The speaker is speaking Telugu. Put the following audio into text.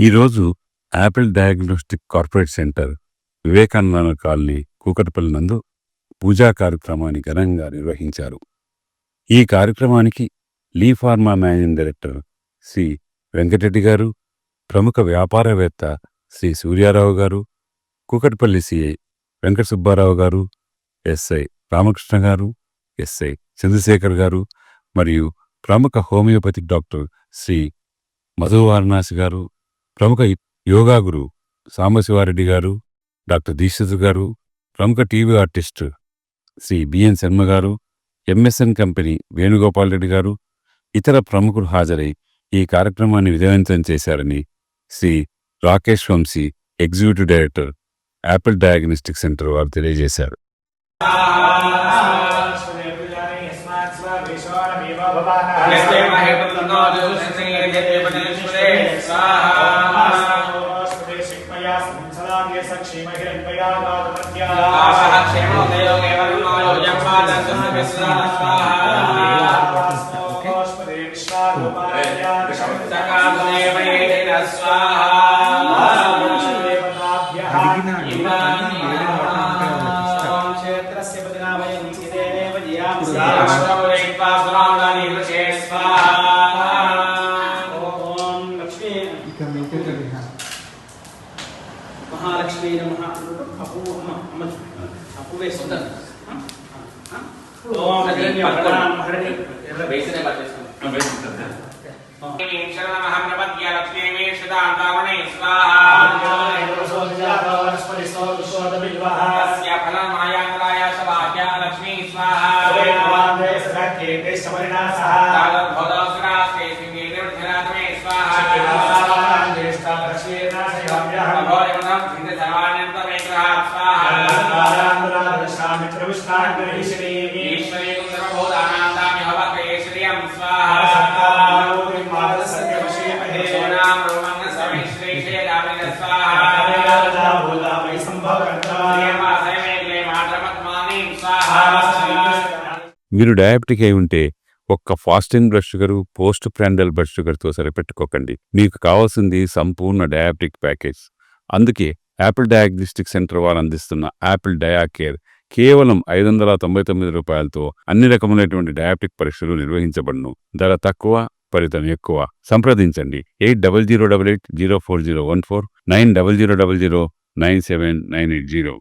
ఈరోజు Apple diagnostic corporate centre Vivekananda colony Kukatpally నందు పూజా కార్యక్రమాన్ని ఘనంగా నిర్వహించారు. ఈ కార్యక్రమానికి Lee pharma managing director Shri Venkatareddy గారు, ప్రముఖ వ్యాపారవేత్త శ్రీ సూర్యారావు గారు, కూకట్పల్లి సిఐ వెంకట సుబ్బారావు గారు, ఎస్ఐ రామకృష్ణ గారు, ఎస్ఐ చంద్రశేఖర్ గారు మరియు ప్రముఖ హోమియోపతిక్ డాక్టర్ శ్రీ మధు వారణాసి గారు, ప్రముఖ యోగా గురు సాంబశివారెడ్డి గారు, డాక్టర్ దీక్షిత్ గారు, ప్రముఖ TV artist Shri BN Sharma గారు, ఎంఎస్ఎన్ కంపెనీ వేణుగోపాల్ రెడ్డి గారు, ఇతర ప్రముఖులు హాజరై ఈ కార్యక్రమాన్ని విజయవంతం చేశారని Shri Rakesh Vamsi, executive director, Apple diagnostic centre వారు తెలియజేశారు. మహాలక్ష్మీ నమః అప్పువే సుందర ఓం హరిని పరమాం హరిని బేసనే పట్టేస్తాం బేసనే శరణమహం ప్రపద్య లక్ష్మీ సదాంతామణే స్వాహా తస్య ఫలమాయాంగలాయ సవాక్య లక్ష్మీ స్వాహా వేదవాందే సఖ్యేతే సమరినాసః తాదద్భోదసురాస్తే సింగేర్ధనాతమే స్వాహా జ్యేష్ఠా లక్ష్మీర్నాశయామ్యః భోరిమనం సింధ సర్వాణ్యంతమే గ్రహాత్ స్వాహా ఈశ్వరీ ఈశ్వరీ సర్వభూతానాందామి హవకేశ్వర్యం స్వాహా మీరు డయాబెటిక్ అయి ఉంటే ఒక్క fasting blood sugar, post prandial blood షుగర్తో సరిపెట్టుకోకండి. మీకు కావాల్సింది సంపూర్ణ డయాబెటిక్ ప్యాకేజ్. అందుకే యాపిల్ డయాగ్నోస్టిక్ సెంటర్ వారు అందిస్తున్న యాపిల్ డయా కేర్ కేవలం 599 రూపాయలతో అన్ని రకములైనటువంటి డయాబెటిక్ పరీక్షలు నిర్వహించబడును. ధర తక్కువ, ఫలితం ఎక్కువ. సంప్రదించండి 8008804014 9000009790.